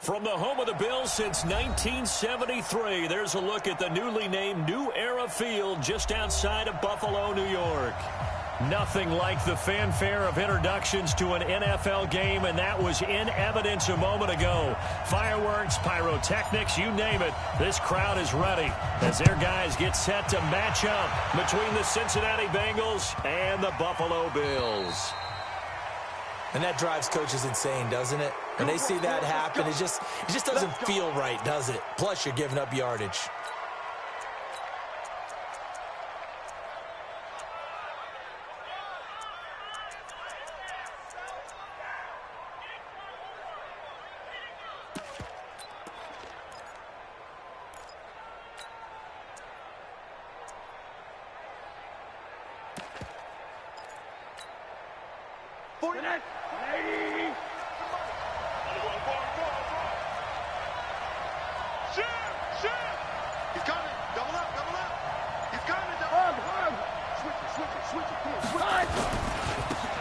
From the home of the Bills since 1973, there's a look at the newly named New Era Field just outside of Buffalo, New York. Nothing like the fanfare of introductions to an NFL game, and that was in evidence a moment ago. Fireworks, pyrotechnics, you name it, this crowd is ready as their guys get set to match up between the Cincinnati Bengals and the Buffalo Bills. And that drives coaches insane, doesn't it? When they see that happen, it just doesn't feel right, does it? Plus, you're giving up yardage.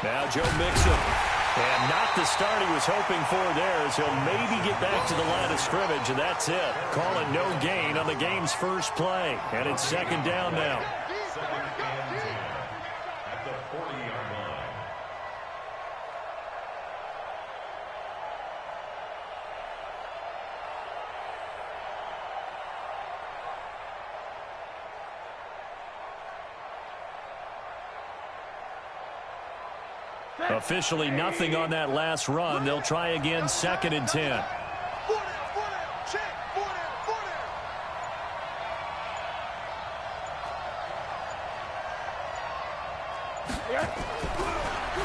Now Joe Mixon, and not the start he was hoping for there, as he'll maybe get back to the line of scrimmage, and that's it. Call it no gain on the game's first play, and it's second down now. At the 40-yard line. Officially nothing on that last run. They'll try again, second and 10.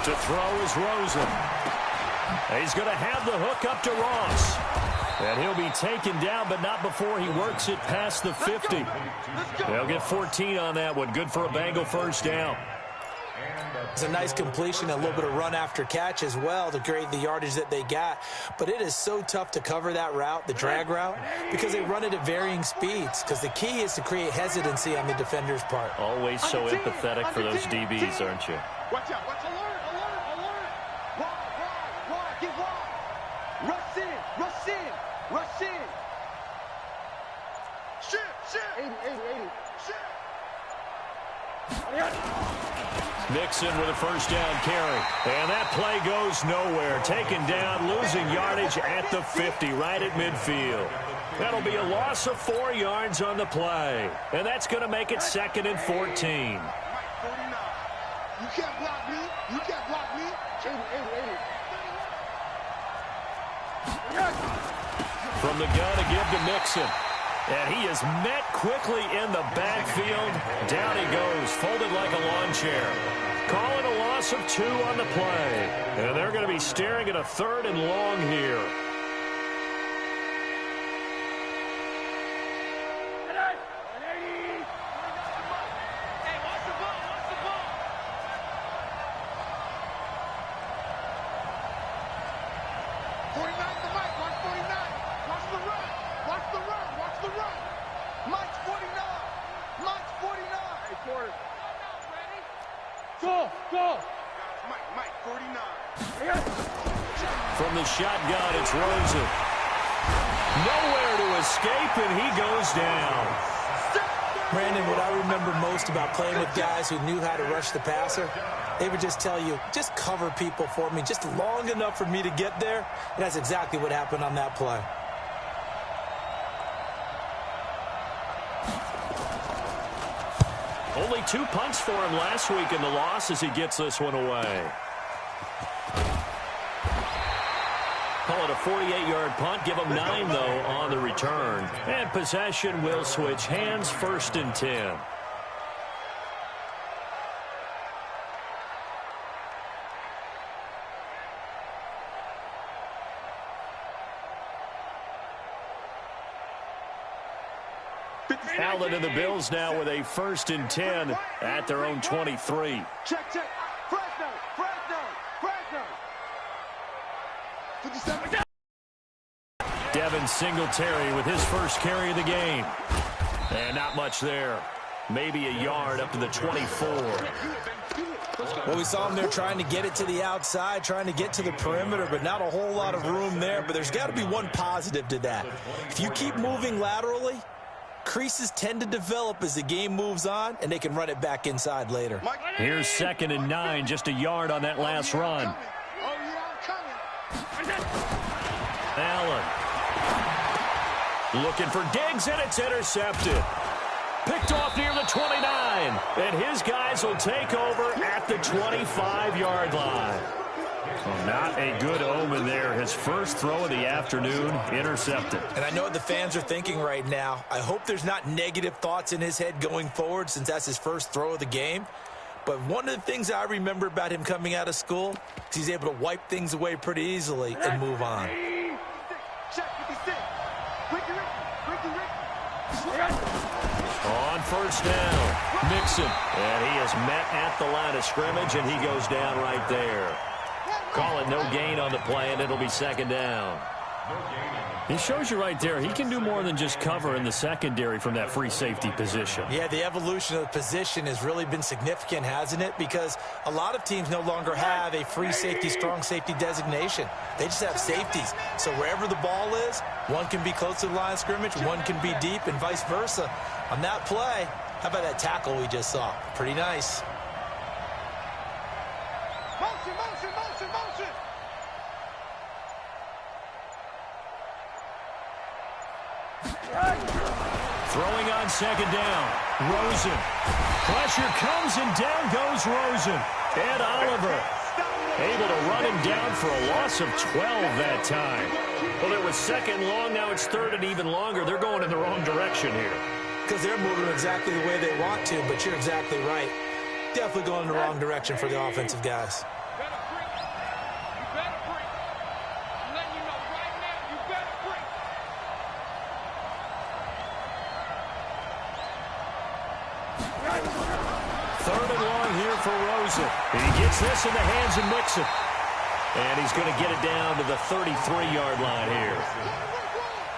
To throw is Rosen. He's going to have the hook up to Ross. And he'll be taken down, but not before he works it past the 50. They'll get 14 on that one. Good for a Bengal first down. It's a nice completion, a little bit of run after catch as well to create the yardage that they got. But it is so tough to cover that route, the drag route, because they run it at varying speeds. Because the key is to create hesitancy on the defender's part. Always so empathetic for those DBs, aren't you? Watch out, watch alert, alert, alert. Wide, get wide. Rush in, rush in, rush in. Shit. 80, shit. Mixon with a first down carry. And that play goes nowhere. Taken down, losing yardage at the 50, right at midfield. That'll be a loss of 4 yards on the play. And that's going to make it second and 14. You can't block me. You can't block me. 80. From the gun to give to Mixon. And he is met quickly in the backfield. Down he goes, folded like a lawn chair. Call it a loss of 2 on the play. And they're going to be staring at a third and long here. From the shotgun, it's Rosen. Nowhere to escape, and he goes down. Brandon, what I remember most about playing with guys who knew how to rush the passer, they would just tell you, just cover people for me, just long enough for me to get there. And that's exactly what happened on that play. Only 2 punts for him last week in the loss as he gets this one away. Call it a 48-yard punt. Give him 9, though, on the return. And possession will switch hands, first and 10. Allen and the Bills now with a first and 10 at their own 23. Check. Fresno. 57. Devin Singletary with his first carry of the game. And not much there. Maybe a yard up to the 24. Well, we saw him there trying to get it to the outside, trying to get to the perimeter, but not a whole lot of room there. But there's got to be one positive to that. If you keep moving laterally, creases tend to develop as the game moves on, and they can run it back inside later. Here's 2nd and 9, just a yard on that last run. Allen. Looking for Diggs, and it's intercepted. Picked off near the 29, and his guys will take over at the 25-yard line. Well, not a good omen there. His first throw of the afternoon, intercepted. And I know what the fans are thinking right now. I hope there's not negative thoughts in his head going forward since that's his first throw of the game. But one of the things I remember about him coming out of school is he's able to wipe things away pretty easily and move on. On first down, Mixon. And he is met at the line of scrimmage, and he goes down right there. Call it no gain on the play, and it'll be 2nd down. He shows you right there, he can do more than just cover in the secondary from that free safety position. Yeah, the evolution of the position has really been significant, hasn't it? Because a lot of teams no longer have a free safety, strong safety designation. They just have safeties. So wherever the ball is, one can be close to the line of scrimmage, one can be deep, and vice versa. On that play, how about that tackle we just saw? Pretty nice. Motion, motion, motion, motion. Throwing on 2nd down, Rosen. Pressure comes, and down goes Rosen. Ed Oliver able to run him down for a loss of 12 that time. Well, it was 2nd long, now it's 3rd and even longer. They're going in the wrong direction here. Because they're moving exactly the way they want to, but you're exactly right. Definitely going in the wrong direction for the offensive guys. He gets this in the hands of Mixon. And he's going to get it down to the 33-yard line here.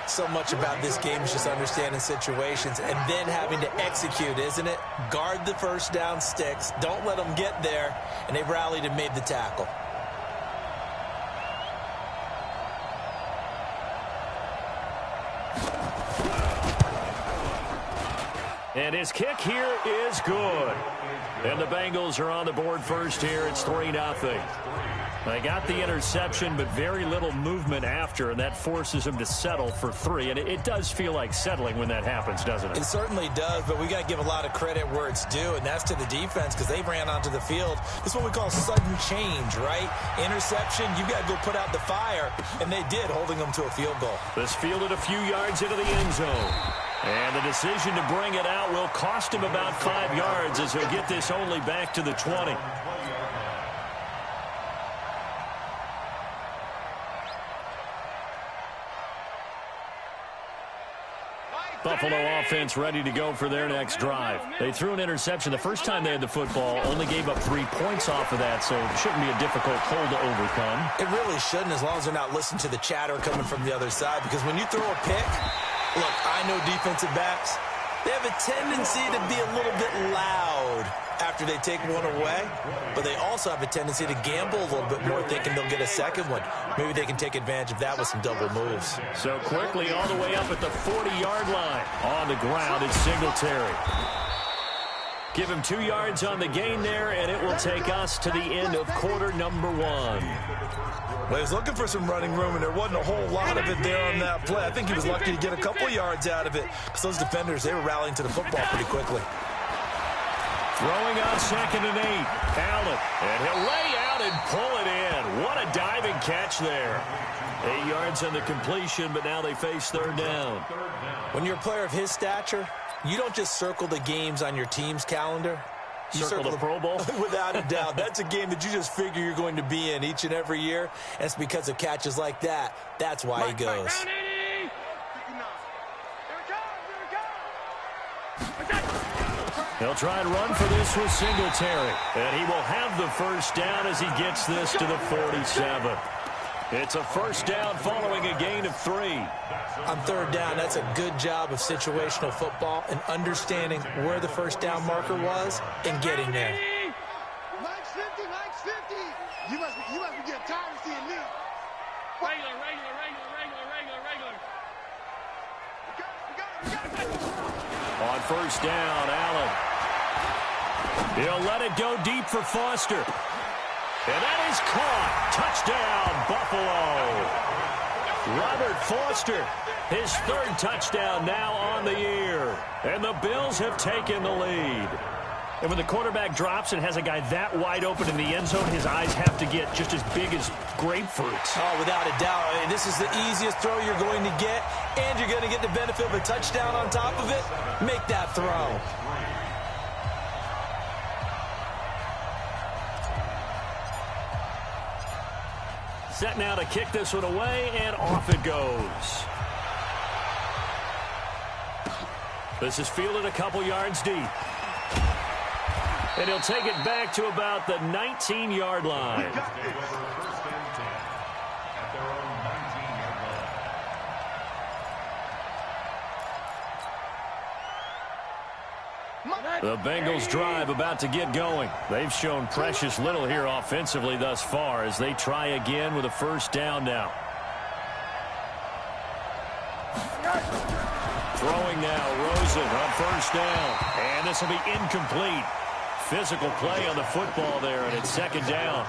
So much about this game is just understanding situations and then having to execute, isn't it? Guard the first down sticks. Don't let them get there. And they rallied and made the tackle. And his kick here is good. And the Bengals are on the board first here. It's 3-0. They got the interception, but very little movement after, and that forces them to settle for 3. And it does feel like settling when that happens, doesn't it? It certainly does, but we got to give a lot of credit where it's due, and that's to the defense because they ran onto the field. This is what we call sudden change, right? Interception, you got to go put out the fire, and they did, holding them to a field goal. This fielded a few yards into the end zone. And the decision to bring it out will cost him about 5 yards as he'll get this only back to the 20. Buffalo offense ready to go for their next drive. They threw an interception the first time they had the football, only gave up 3 points off of that, so it shouldn't be a difficult hole to overcome. It really shouldn't, as long as they're not listening to the chatter coming from the other side, because when you throw a pick, look, I know defensive backs, they have a tendency to be a little bit loud after they take one away, but they also have a tendency to gamble a little bit more, thinking they'll get a second one. Maybe they can take advantage of that with some double moves. So quickly all the way up at the 40-yard line. On the ground, it's Singletary. Give him 2 yards on the gain there, and it will take us to the end of quarter number 1. Well, he was looking for some running room, and there wasn't a whole lot of it there on that play. I think he was lucky to get a couple yards out of it, because those defenders, they were rallying to the football pretty quickly. Throwing on 2nd and 8. Allen, and he'll lay out and pull it in. What a diving catch there. 8 yards on the completion, but now they face 3rd down. When you're a player of his stature, you don't just circle the games on your team's calendar. You circle the Pro Bowl? Without a doubt. That's a game that you just figure you're going to be in each and every year. And it's because of catches like that. That's why he goes. He'll try and run for this with Singletary. And he will have the first down as he gets this to the 47. It's a first down following a gain of 3. On 3rd down, that's a good job of situational football and understanding where the first down marker was and getting there. be getting tired of seeing me. Regular. We got it. On first down, Allen. He'll let it go deep for Foster. And that is caught. Touchdown, Buffalo. Robert Foster, his third touchdown now on the year. And the Bills have taken the lead. And when the quarterback drops and has a guy that wide open in the end zone, his eyes have to get just as big as grapefruits. Oh, without a doubt. And this is the easiest throw you're going to get, and you're going to get the benefit of a touchdown on top of it. Make that throw. Set now to kick this one away, and off it goes. This is fielded a couple yards deep. And he'll take it back to about the 19-yard line. They go for first and 10 at their own 19-yard line. The Bengals drive about to get going. They've shown precious little here offensively thus far as they try again with a first down now. Throwing now, Rosen on first down. And this will be incomplete. Physical play on the football there, and it's second down.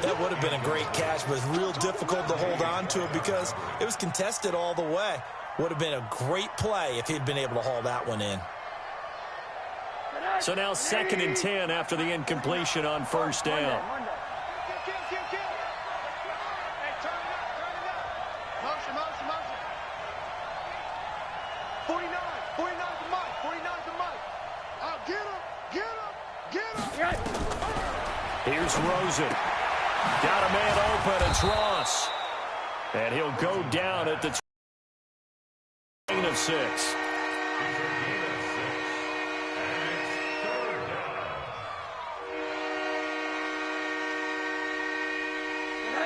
That would have been a great catch, but it's real difficult to hold on to it because it was contested all the way. Would have been a great play if he'd been able to haul that one in. So now second and 10 after the incompletion on first down. Here's Rosen. Got a man open. It's Ross. And he'll go down at the gain of 6.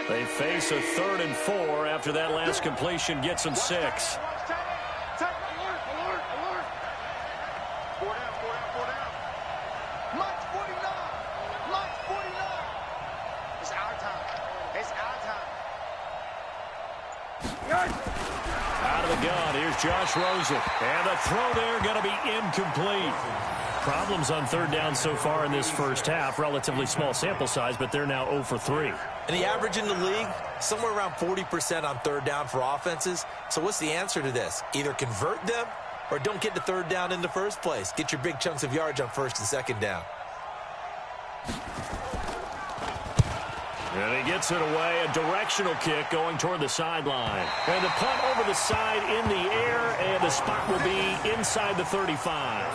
They face a 3rd and 4 after that last completion gets them 6. Out of the gun, here's Josh Rosen. And the throw there going to be incomplete. Problems on third down so far in this first half. Relatively small sample size, but they're now 0 for 3. And the average in the league, somewhere around 40% on third down for offenses. So what's the answer to this? Either convert them or don't get to third down in the first place. Get your big chunks of yards on first and second down. And he gets it away, a directional kick going toward the sideline. And the punt over the side in the air, and the spot will be inside the 35.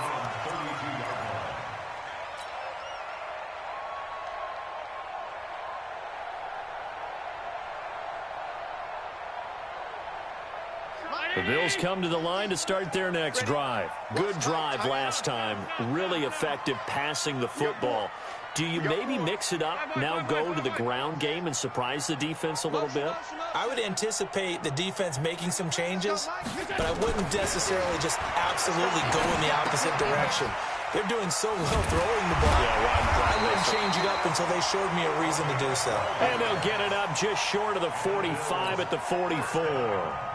The Bills come to the line to start their next drive. Good drive last time. Really effective passing the football. Do you maybe mix it up, now go to the ground game and surprise the defense a little bit? I would anticipate the defense making some changes, but I wouldn't necessarily just absolutely go in the opposite direction. They're doing so well throwing the ball. I wouldn't change it up until they showed me a reason to do so. And they'll get it up just short of the 45 at the 44.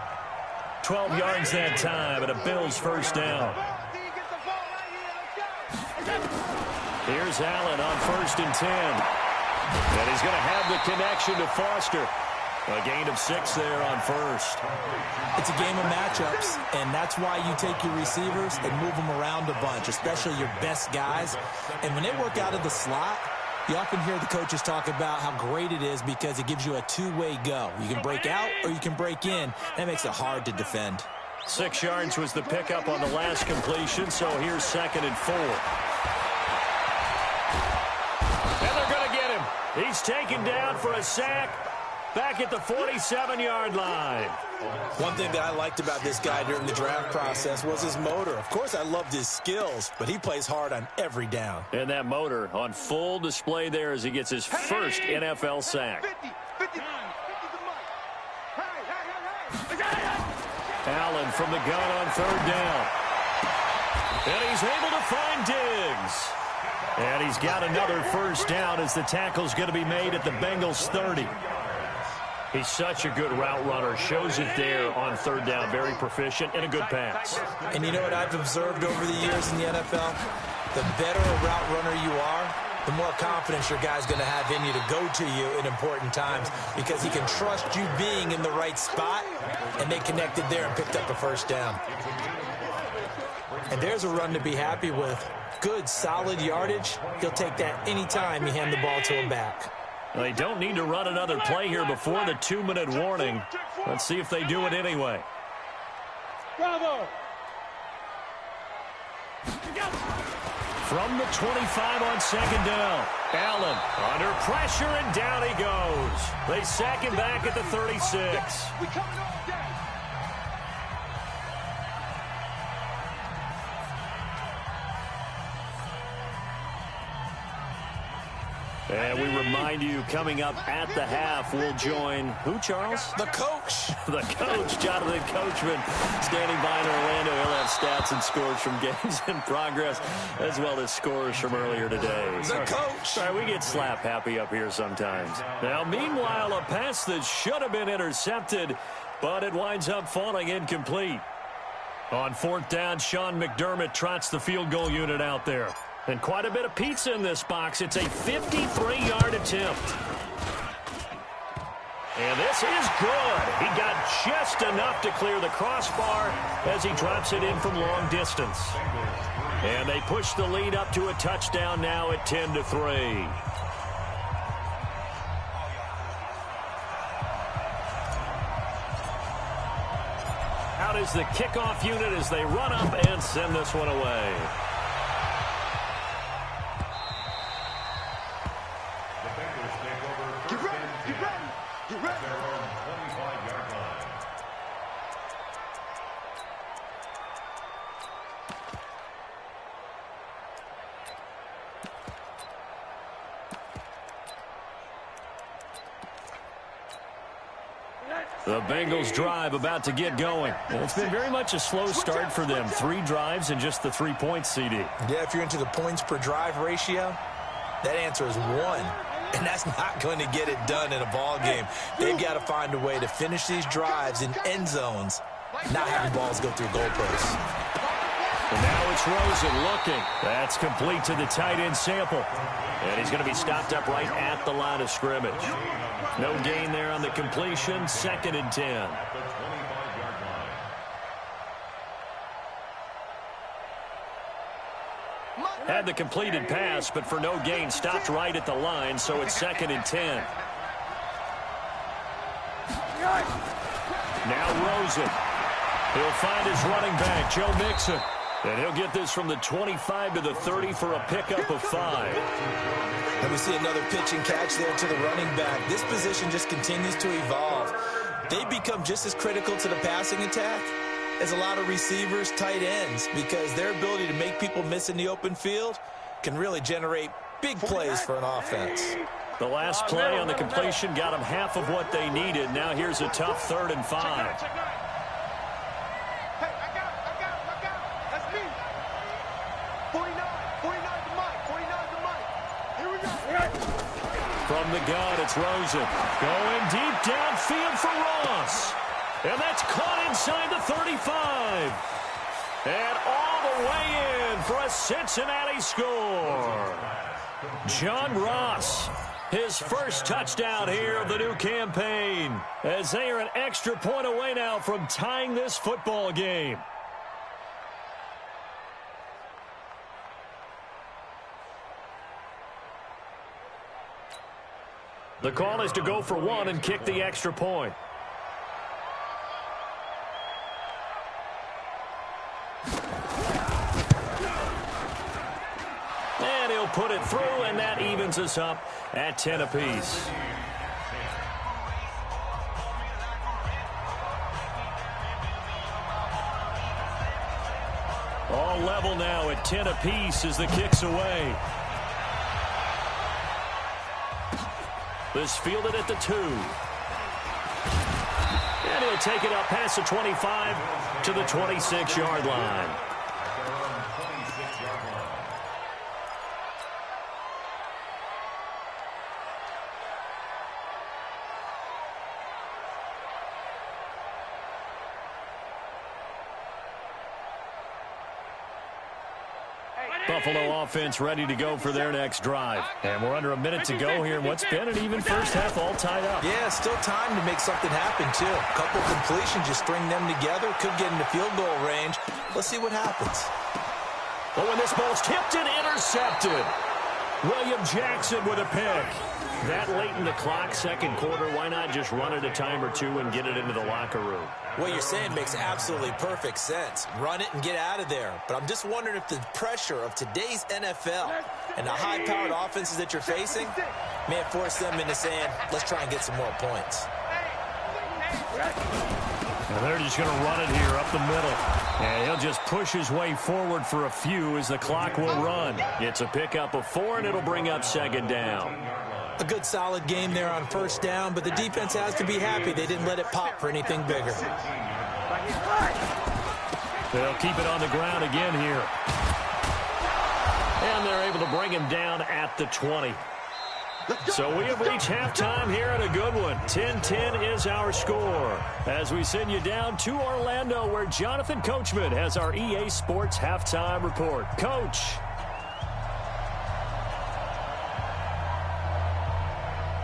12 yards that time and a Bills first down. Here's Allen on first and 10. And he's going to have the connection to Foster. A gain of 6 there on first. It's a game of matchups, and that's why you take your receivers and move them around a bunch, especially your best guys. And when they work out of the slot, you often hear the coaches talk about how great it is because it gives you a two-way go. You can break out or you can break in. That makes it hard to defend. 6 yards was the pickup on the last completion, so here's second and 4. And they're going to get him. He's taken down for a sack back at the 47-yard line. One thing that I liked about this guy during the draft process was his motor. Of course, I loved his skills, but he plays hard on every down. And that motor on full display there as he gets his first NFL sack. Allen from the gun on third down. And he's able to find Diggs. And he's got another first down as the tackle's going to be made at the Bengals 30. He's such a good route runner. Shows it there on third down. Very proficient and a good pass. And you know what I've observed over the years in the NFL? The better a route runner you are, the more confidence your guy's going to have in you to go to you in important times because he can trust you being in the right spot, and they connected there and picked up the first down. And there's a run to be happy with. Good, solid yardage. He'll take that anytime you hand the ball to him back. They don't need to run another play here before the 2-minute warning. Let's see if they do it anyway. Bravo! From the 25 on second down. Allen under pressure, and down he goes. They sack him back at the 36. We coming all day! And we remind you, coming up at the half, we'll join who, Charles? The coach. The coach, Jonathan Coachman, standing by in Orlando. He'll have stats and scores from games in progress, as well as scores from earlier today. The coach. Sorry, we get slap happy up here sometimes. Now, meanwhile, a pass that should have been intercepted, but it winds up falling incomplete. On fourth down, Sean McDermott trots the field goal unit out there. And quite a bit of pizza in this box. It's a 53-yard attempt. And this is good. He got just enough to clear the crossbar as he drops it in from long distance. And they push the lead up to a touchdown now at 10-3. Out is the kickoff unit as they run up and send this one away. The Bengals drive about to get going. It's been very much a slow start for them. 3 drives and just the 3 points, CD. Yeah, if you're into the points per drive ratio, that answer is 1. And that's not going to get it done in a ball game. They've got to find a way to finish these drives in end zones, not having balls go through goalposts. And now it's Rosen looking. That's complete to the tight end Sample. And he's going to be stopped up right at the line of scrimmage. No gain there on the completion. 2nd and 10. Had the completed pass, but for no gain, stopped right at the line, so it's 2nd and 10. Now Rosen. He'll find his running back, Joe Mixon. And he'll get this from the 25 to the 30 for a pickup of 5. And we see another pitch and catch there to the running back. This position just continues to evolve. They become just as critical to the passing attack as a lot of receivers, tight ends, because their ability to make people miss in the open field can really generate big plays for an offense. The last play on the completion got them half of what they needed. Now here's a tough 3rd and 5. From the gun, it's Rosen. Going deep downfield for Ross. And that's caught inside the 35. And all the way in for a Cincinnati score. John Ross, his first touchdown here of the new campaign, as they are an extra point away now from tying this football game. The call is to go for 1 and kick the extra point. And he'll put it through, and that evens us up at 10 apiece. All level now at 10 apiece as the kick's away. This fielded at the 2. And he'll take it up past the 25 to the 26-yard line. Buffalo offense ready to go for their next drive. And we're under a minute to go here in what's been an even first half, all tied up. Yeah, still time to make something happen, too. A couple completions, just string them together. Could get into field goal range. Let's see what happens. Oh, and this ball's tipped and intercepted. William Jackson with a pick. That late in the clock, second quarter, why not just run it a time or two and get it into the locker room? What you're saying makes absolutely perfect sense. Run it and get out of there. But I'm just wondering if the pressure of today's NFL and the high-powered offenses that you're facing may have forced them into saying, let's try and get some more points. And they're just going to run it here up the middle. And he'll just push his way forward for a few as the clock will run. It's a pickup of 4, and it'll bring up second down. A good solid game there on first down, but the defense has to be happy they didn't let it pop for anything bigger. They'll keep it on the ground again here. And they're able to bring him down at the 20. So we have reached halftime here and a good one. 10-10 is our score as we send you down to Orlando where Jonathan Coachman has our EA Sports halftime report. Coach.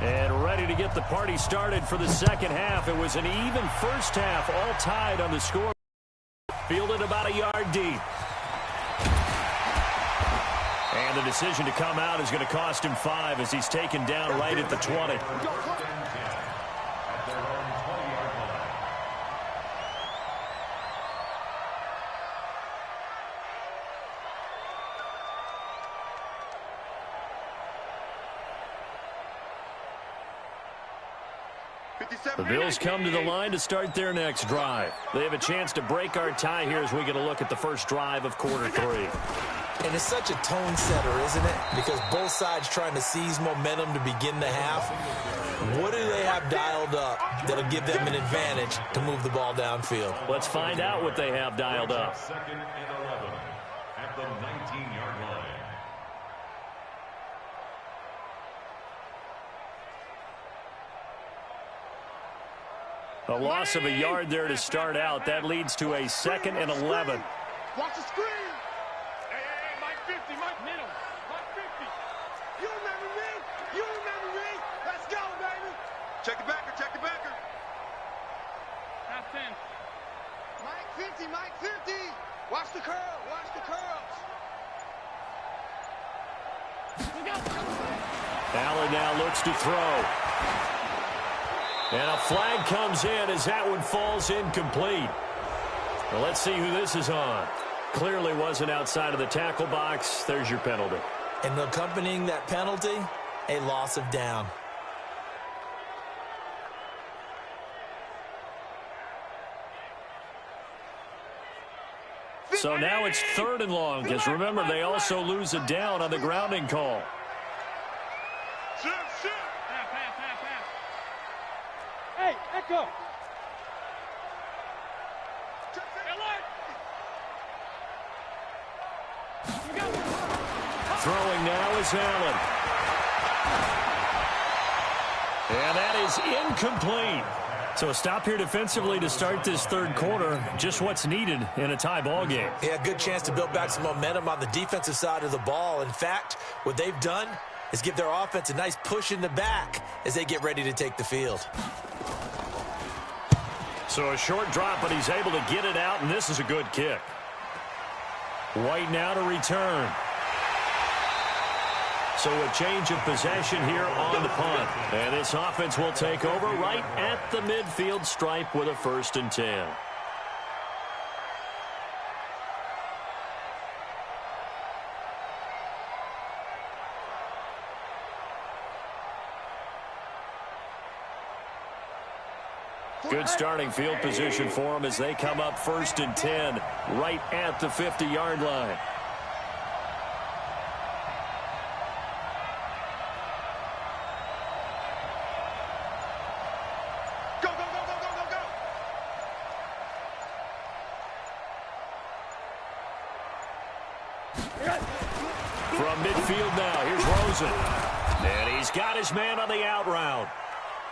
And ready to get the party started for the second half. It was an even first half, all tied on the score. Fielded about a yard deep. And the decision to come out is going to cost him 5 as he's taken down right at the 20. The Bills come to the line to start their next drive. They have a chance to break our tie here as we get a look at the first drive of quarter 3. And it's such a tone setter, isn't it? Because both sides trying to seize momentum to begin the half. What do they have dialed up that'll give them an advantage to move the ball downfield? Let's find out what they have dialed up. 2nd and 11 at the 19-yard line. A loss of a yard there to start out. That leads to a 2nd and 11. Watch the screen. Hey, Mike 50, Mike middle. Mike 50. You remember me? You remember me? Let's go, baby. Check the backer, check the backer. Half 10. Mike 50, Mike 50. Watch the curl, watch the curls. Allen now looks to throw. And a flag comes in as that one falls incomplete. Well, let's see who this is on. Clearly wasn't outside of the tackle box. There's your penalty. And accompanying that penalty, a loss of down. So now it's 3rd and long, because remember, they also lose a down on the grounding call. Shoot, shoot. Pass. Hey, Echo. Throwing now is Allen. And that is incomplete. So a stop here defensively to start this third quarter. Just what's needed in a tie ball game. Yeah, good chance to build back some momentum on the defensive side of the ball. In fact, what they've done is give their offense a nice push in the back as they get ready to take the field. So a short drop, but he's able to get it out, and this is a good kick. White now to return. So a change of possession here on the punt. And this offense will take over right at the midfield stripe with a 1st and 10. Good starting field position for them as they come up 1st and 10 right at the 50-yard line. From midfield now, here's Rosen. And he's got his man on the out route.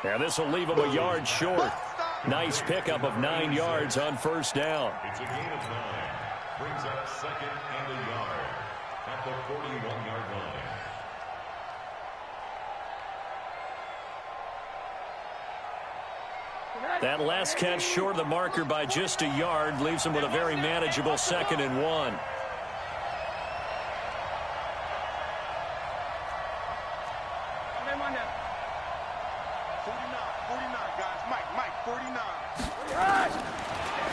And this will leave him a yard short. Nice pickup of 9 yards on 1st down. It's a gain of 9. Brings up 2nd and a yard. at the 41-yard line. That last catch short of the marker by just a yard leaves him with a very manageable 2nd and 1.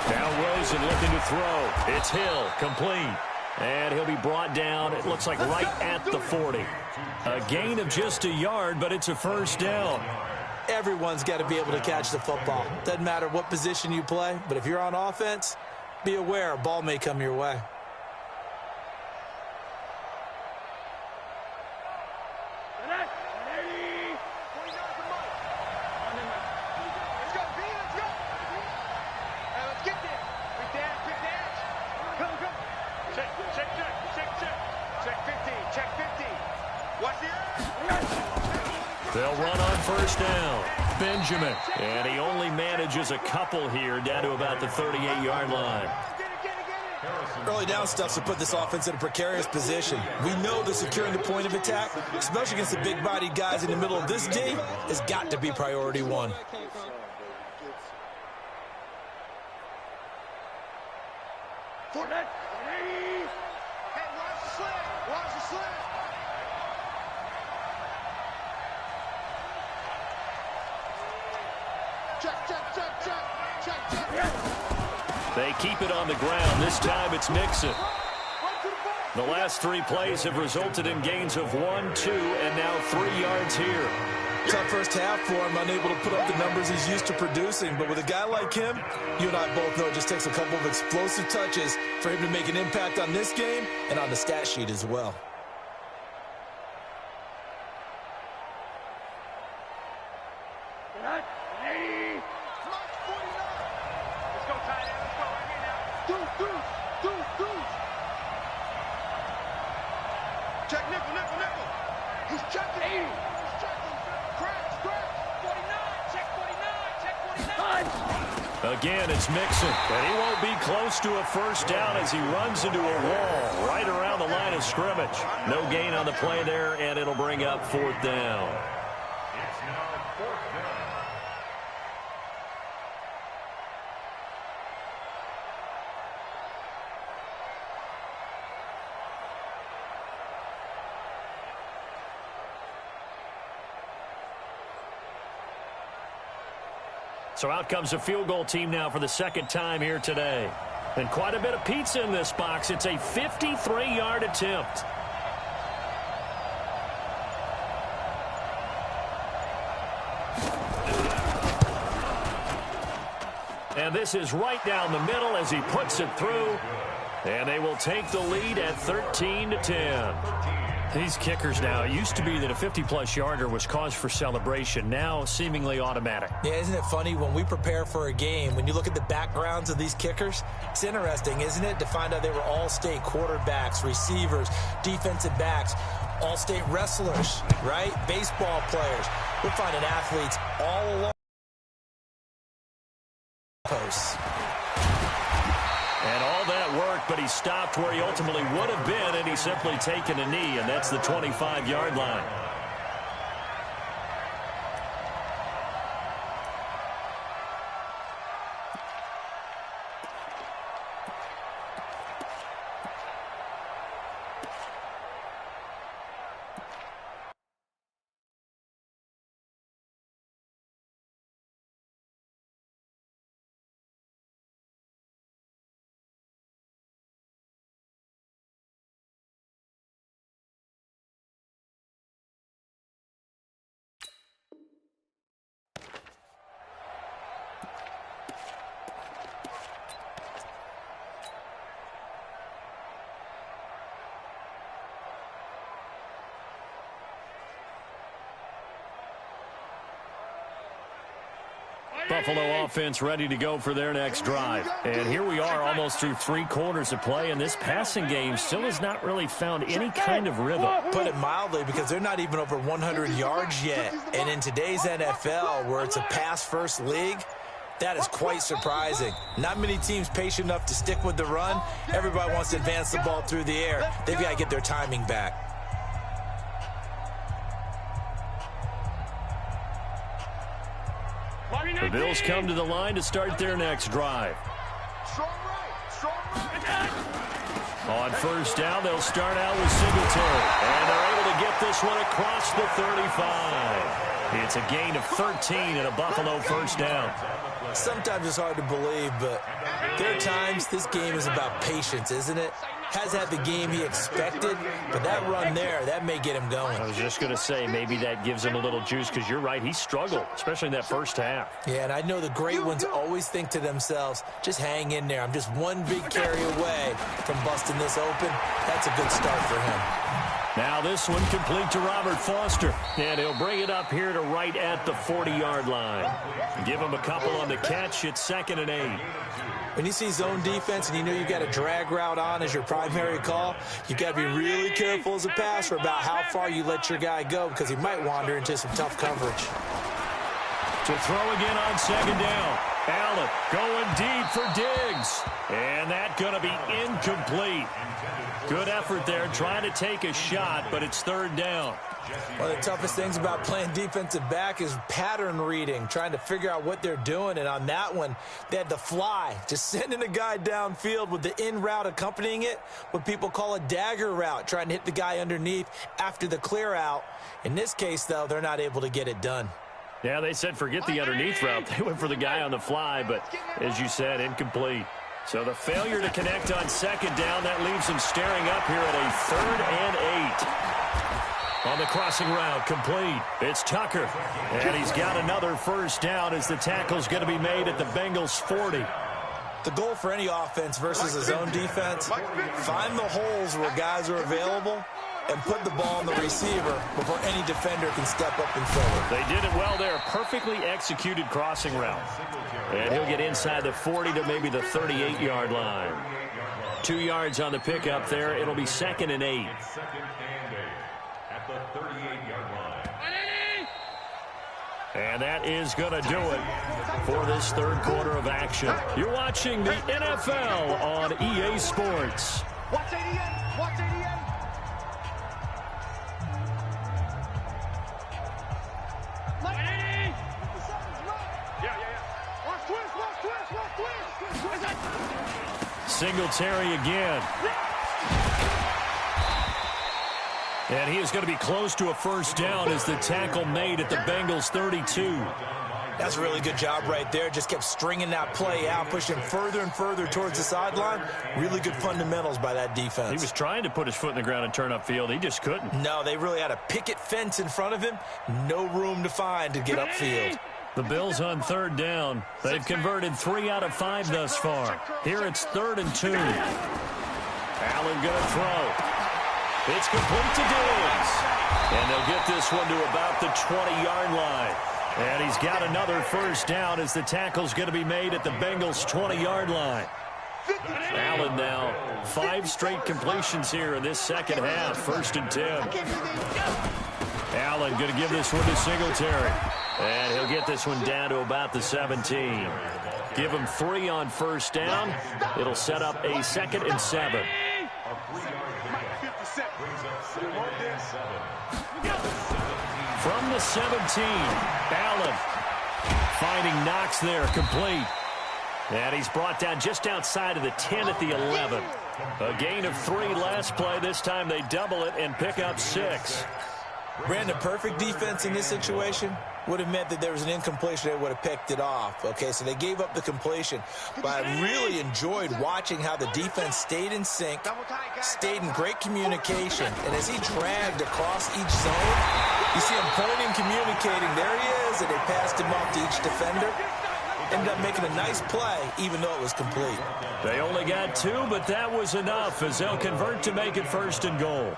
Now Rosen looking to throw. It's Hill, complete. And he'll be brought down, it looks like right at the 40. A gain of just a yard, but it's a first down. Everyone's got to be able to catch the football. Doesn't matter what position you play, but if you're on offense, be aware a ball may come your way. They'll run on first down. Benjamin. And he only manages a couple here down to about the 38-yard line. Early down stuff's to put this offense in a precarious position. We know that securing the point of attack, especially against the big-bodied guys in the middle of this D, has got to be priority one. They keep it on the ground. This time it's Mixon. The last 3 plays have resulted in gains of 1, 2, and now 3 yards here. Tough first half for him, unable to put up the numbers he's used to producing. But with a guy like him, you and I both know it just takes a couple of explosive touches for him to make an impact on this game and on the stat sheet as well. Again, it's Mixon, and he won't be close to a first down as he runs into a wall right around the line of scrimmage. No gain on the play there, and it'll bring up 4th down. It's now 4th down. So out comes a field goal team now for the 2nd time here today. And quite a bit of pizza in this box. It's a 53-yard attempt. And this is right down the middle as he puts it through. And they will take the lead at 13-10. These kickers now, it used to be that a 50-plus yarder was cause for celebration. Now seemingly automatic. Yeah, isn't it funny when we prepare for a game, when you look at the backgrounds of these kickers, it's interesting, isn't it, to find out they were all-state quarterbacks, receivers, defensive backs, all-state wrestlers, right? Baseball players. We're finding athletes all along posts. And all that worked, but he stopped where he ultimately would have been, and he's simply taken a knee, and that's the 25-yard line. Buffalo offense ready to go for their next drive. And here we are almost through 3 quarters of play, and this passing game still has not really found any kind of rhythm. Put it mildly, because they're not even over 100 yards yet. And in today's NFL, where it's a pass-first league, That is quite surprising. Not many teams patient enough to stick with the run. Everybody wants to advance the ball through the air. They've got to get their timing back. The Bills come to the line to start their next drive. On first down, they'll start out with Singletary. And they're able to get this one across the 35. It's a gain of 13 and a Buffalo first down. Sometimes it's hard to believe, but there are times this game is about patience, isn't it? Has had the game he expected, but that run there, that may get him going. I was just going to say, maybe that gives him a little juice, because you're right, he struggled, especially in that first half. Yeah, and I know the great ones always think to themselves, just hang in there. I'm just one big carry away from busting this open. That's a good start for him. Now this one complete to Robert Foster, and he'll bring it up here to right at the 40-yard line. Give him a couple on the catch. It's 2nd and 8. When you see zone defense and you know you've got a drag route on as your primary call, you've got to be really careful as a passer about how far you let your guy go, because he might wander into some tough coverage. To throw again on 2nd down. Allen going deep for Diggs. And that's going to be incomplete. Good effort there, trying to take a shot, but it's 3rd down. One of the toughest things about playing defensive back is pattern reading, trying to figure out what they're doing. And on that one, they had the fly, just sending a guy downfield with the in route accompanying it, what people call a dagger route, trying to hit the guy underneath after the clear out. In this case, though, they're not able to get it done. Yeah, they said forget the underneath route. They went for the guy on the fly, but as you said, incomplete. So the failure to connect on 2nd down, that leaves him staring up here at a 3rd and 8. On the crossing route, complete. It's Tucker. And he's got another first down as the tackle's going to be made at the Bengals 40. The goal for any offense versus a zone defense, find the holes where guys are available and put the ball on the receiver before any defender can step up and fill it. They did it well there. Perfectly executed crossing route. And he'll get inside the 40 to maybe the 38-yard line. 2 yards on the pickup there. It'll be 2nd and 8. At the 38-yard line. And that is going to do it for this 3rd quarter of action. You're watching the NFL on EA Sports. Watch ADN. Watch ADN. Singletary again. And he is going to be close to a first down as the tackle made at the Bengals 32. That's a really good job right there. Just kept stringing that play out, pushing further and further towards the sideline. Really good fundamentals by that defense. He was trying to put his foot in the ground and turn upfield. He just couldn't. No, they really had a picket fence in front of him. No room to find to get upfield. The Bills on 3rd down. They've converted 3 out of 5 thus far. Here it's 3rd and 2. Allen going to throw. It's complete to Diggs. And they'll get this one to about the 20-yard line. And he's got another first down as the tackle's going to be made at the Bengals 20-yard line. Allen now 5 straight completions here in this 2nd half. 1st and 10. Allen going to give this one to Singletary. And he'll get this one down to about the 17. Give him 3 on first down. It'll set up a 2nd and 7. From the 17, Allen finding Knox there, complete. And he's brought down just outside of the 10 at the 11. A gain of 3 last play. This time they double it and pick up 6. Brandon, perfect defense in this situation would have meant that there was an incompletion. They would have picked it off. Okay, so they gave up the completion. But I really enjoyed watching how the defense stayed in sync, stayed in great communication. And as he dragged across each zone, you see him pointing, communicating. There he is, and they passed him off to each defender. Ended up making a nice play, even though it was complete. They only got 2, but that was enough as they'll convert to make it 1st and goal.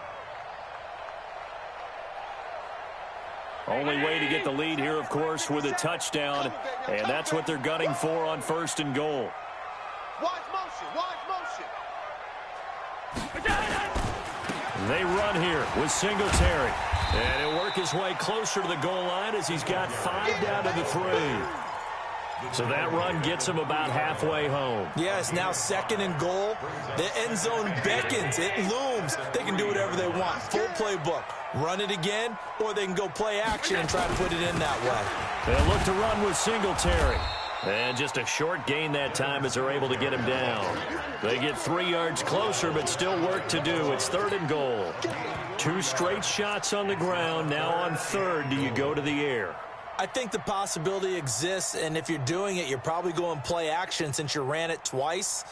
Only way to get the lead here, of course, with a touchdown, and that's what they're gunning for on 1st and goal. Watch motion. Watch motion. They run here with Singletary, and he'll work his way closer to the goal line as he's got 5 down to the 3. So that run gets him about halfway home. Yeah, it's now 2nd and goal. The end zone beckons. It looms. They can do whatever they want. Full playbook. Run it again, or they can go play action and try to put it in that way. They'll look to run with Singletary. And just a short gain that time as they're able to get him down. They get 3 yards closer, but still work to do. It's 3rd and goal. 2 straight shots on the ground. Now on 3rd, do you go to the air? I think the possibility exists, and if you're doing it, you're probably going play action since you ran it twice.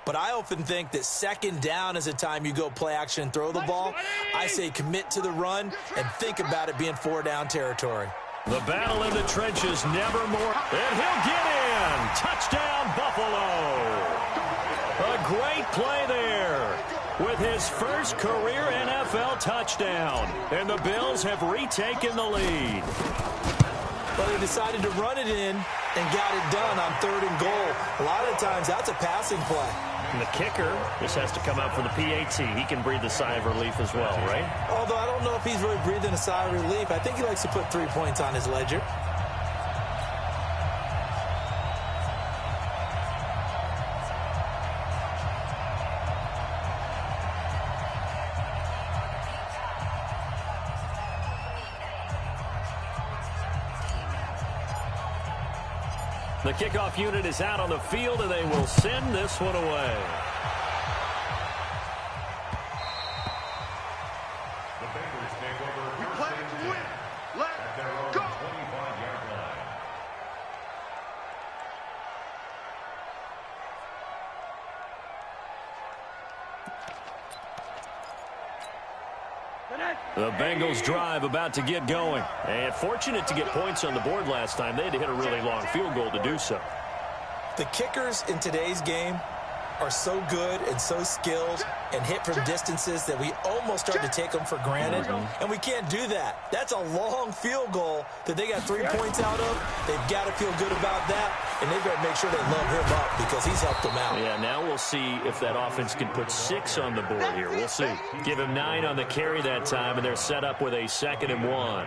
But I often think that 2nd down is the time you go play action and throw the ball. I say commit to the run and think about it being 4-down territory. The battle in the trenches, never more. And he'll get in. Touchdown, Buffalo. A great play there with his first career NFL touchdown. And the Bills have retaken the lead. But they decided to run it in and got it done on 3rd and goal. A lot of times, that's a passing play. And the kicker just has to come out for the PAT. He can breathe a sigh of relief as well, right? Although I don't know if he's really breathing a sigh of relief. I think he likes to put 3 points on his ledger. The kickoff unit is out on the field, and they will send this one away. The Bengals take over We play to win. Let's go. 25-yard line. The Bengals drive about to get going. And fortunate to get points on the board last time. They had to hit a really long field goal to do so. The kickers in today's game are so good and so skilled and hit from distances that we almost start to take them for granted, and we can't do that. That's a long field goal that they got 3 points out of. They've got to feel good about that, and they've got to make sure they love him up because he's helped them out. Yeah, now we'll see if that offense can put 6 on the board here. We'll see. Give him 9 on the carry that time, and they're set up with a 2nd and 1.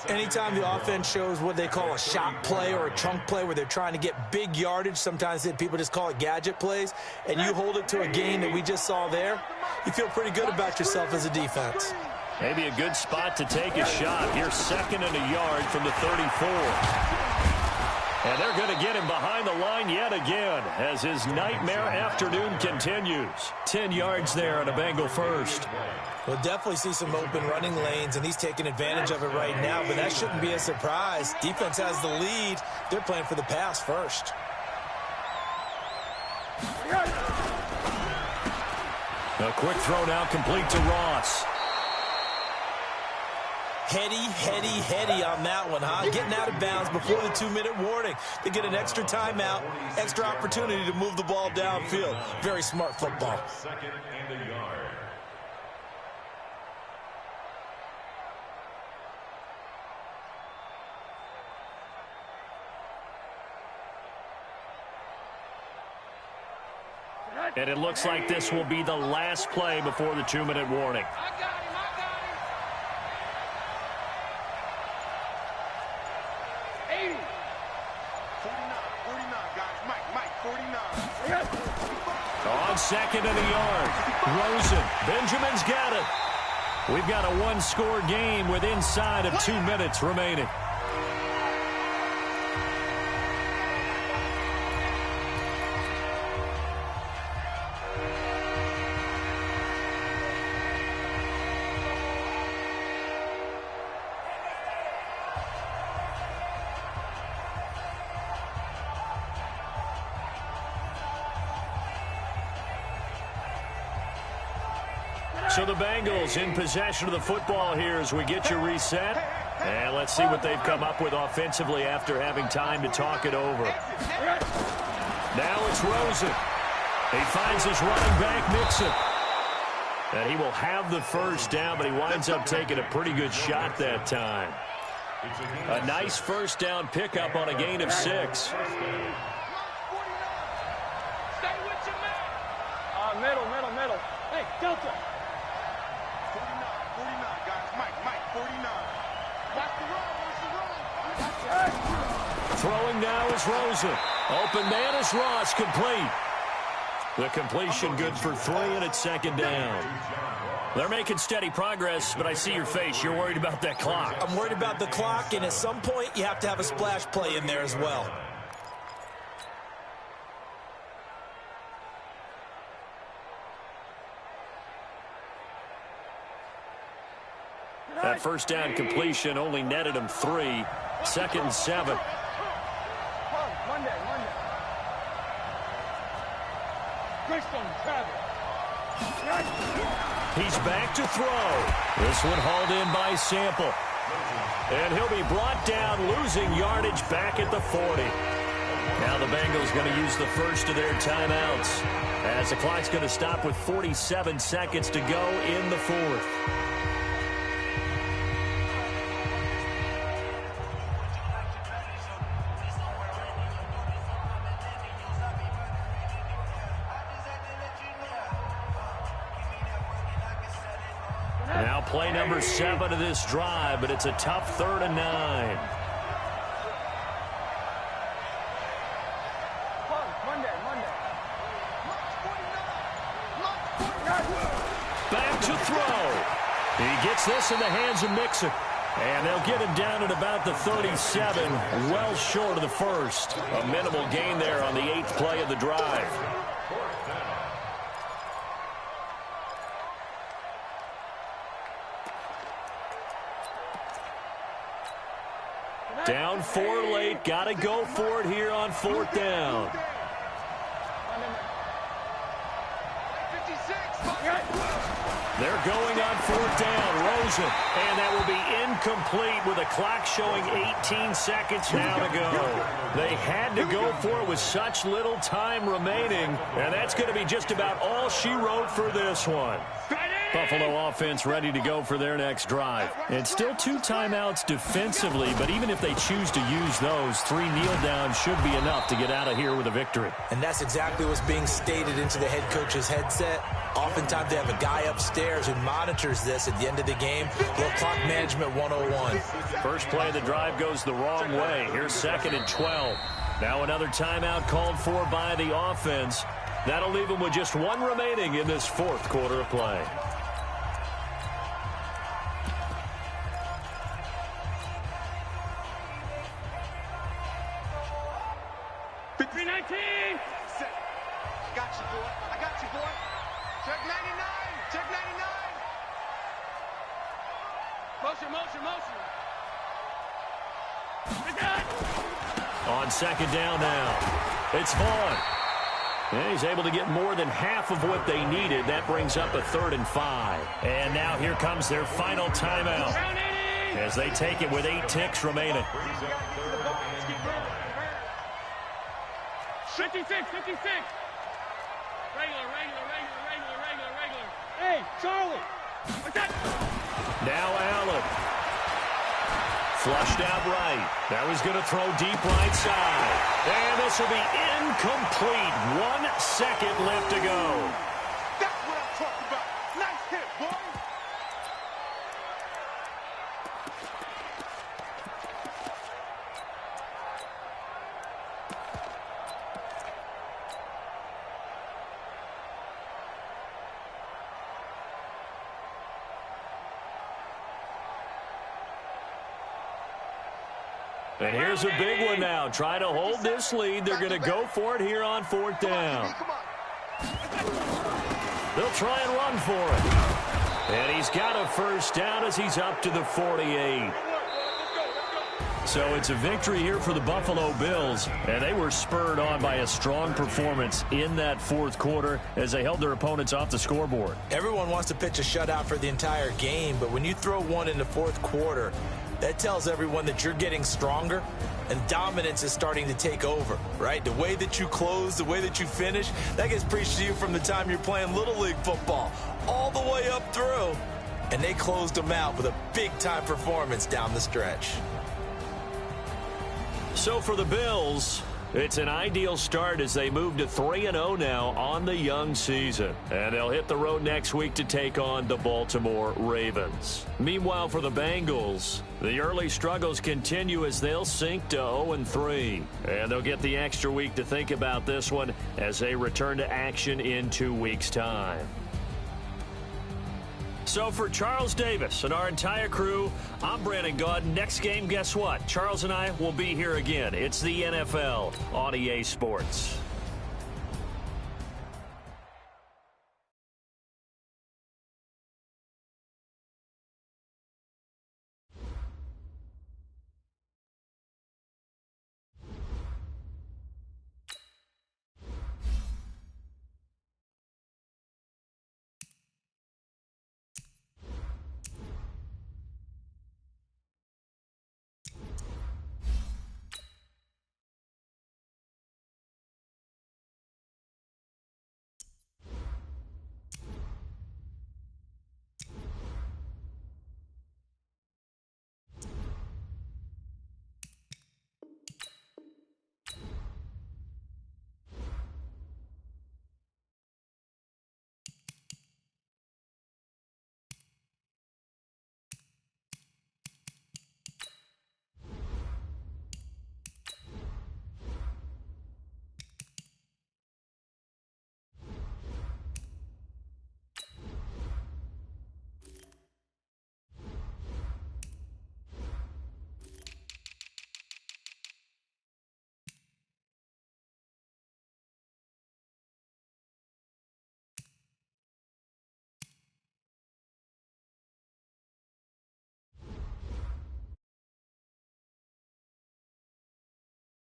Anytime the offense shows what they call a shot play or a chunk play where they're trying to get big yardage, sometimes people just call it gadget plays, and you hold it to a gain that we just saw there, you feel pretty good about yourself as a defense. Maybe a good spot to take a shot. Here's 2nd and a yard from the 34. And they're going to get him behind the line yet again as his nightmare afternoon continues. 10 yards there on a Bengal first. We'll definitely see some open running lanes, and he's taking advantage of it right now, but that shouldn't be a surprise. Defense has the lead. They're playing for the pass first. A quick throw now complete to Ross. Heady on that one, huh? Getting out of bounds before the 2-minute warning. They get an extra timeout, extra opportunity to move the ball downfield. Very smart football. 2nd and a yard. And it looks like this will be the last play before the 2-minute warning. I got him. 80. 49, guys. Mike, 49. On 2nd and a yard. Rosen. Benjamin's got it. We've got a 1-score game with inside of 2 minutes remaining. So the Bengals in possession of the football here as we get you reset. And let's see what they've come up with offensively after having time to talk it over. Now it's Rosen. He finds his running back, Mixon. And he will have the first down, but he winds up taking a pretty good shot that time. A nice first down pickup on a gain of 6. Stay with your man. Middle. Hey, Delta. 49, guys. Mike, 49. Watch the run. Throwing now is Rosen. Open man is Ross, complete. The completion good for 3, and it's second down. They're making steady progress, but I see your face. You're worried about that clock. I'm worried about the clock, and at some point, you have to have a splash play in there as well. That first down completion only netted him 3. Second and 7. Monday. Christian Travis. He's back to throw. This one hauled in by Sample. And he'll be brought down, losing yardage back at the 40. Now the Bengals going to use the first of their timeouts, as the clock's going to stop with 47 seconds to go in the 4th. Now play number 7 of this drive, but it's a tough 3rd and 9. Back to throw. He gets this in the hands of Mixon. And they'll get him down at about the 37, well short of the first. A minimal gain there on the 8th play of the drive. Down 4 late. Got to go for it here on 4th down. They're going on 4th down. Rosen. And that will be incomplete with a clock showing 18 seconds now to go. They had to go for it with such little time remaining. And that's going to be just about all she wrote for this one. Buffalo offense ready to go for their next drive. And still 2 timeouts defensively, but even if they choose to use those, 3 kneel downs should be enough to get out of here with a victory. And that's exactly what's being stated into the head coach's headset. Oftentimes they have a guy upstairs who monitors this at the end of the game. Little clock management 101. First play of the drive goes the wrong way. Here's 2nd and 12. Now another timeout called for by the offense. That'll leave them with just 1 remaining in this 4th quarter of play. I got you, boy. Check 99. Check 99. Motion. On 2nd down now, it's Vaughn. And he's able to get more than half of what they needed. That brings up a 3rd and 5. And now here comes their final timeout as they take it with 8 ticks remaining. 56. Regular. Hey, Charlie. What's that? Now Allen. Flushed out right. That was going to throw deep right side. And this will be incomplete. 1 second left to go. That's what I'm talking about. Nice hit, boy. And here's a big one now. Trying to hold this lead. They're going to go for it here on 4th down. They'll try and run for it. And he's got a first down as he's up to the 48. So it's a victory here for the Buffalo Bills, and they were spurred on by a strong performance in that 4th quarter as they held their opponents off the scoreboard. Everyone wants to pitch a shutout for the entire game, but when you throw one in the 4th quarter, that tells everyone that you're getting stronger and dominance is starting to take over, right? The way that you close, the way that you finish, that gets preached to you from the time you're playing Little League football all the way up through. And they closed them out with a big-time performance down the stretch. So for the Bills, It's an ideal start as they move to 3-0 now on the young season. And they'll hit the road next week to take on the Baltimore Ravens. Meanwhile, for the Bengals, the early struggles continue as they'll sink to 0-3. And they'll get the extra week to think about this one as they return to action in 2 weeks' time. So for Charles Davis and our entire crew, I'm Brandon Gaudin. Next game, guess what? Charles and I will be here again. It's the NFL on EA Sports.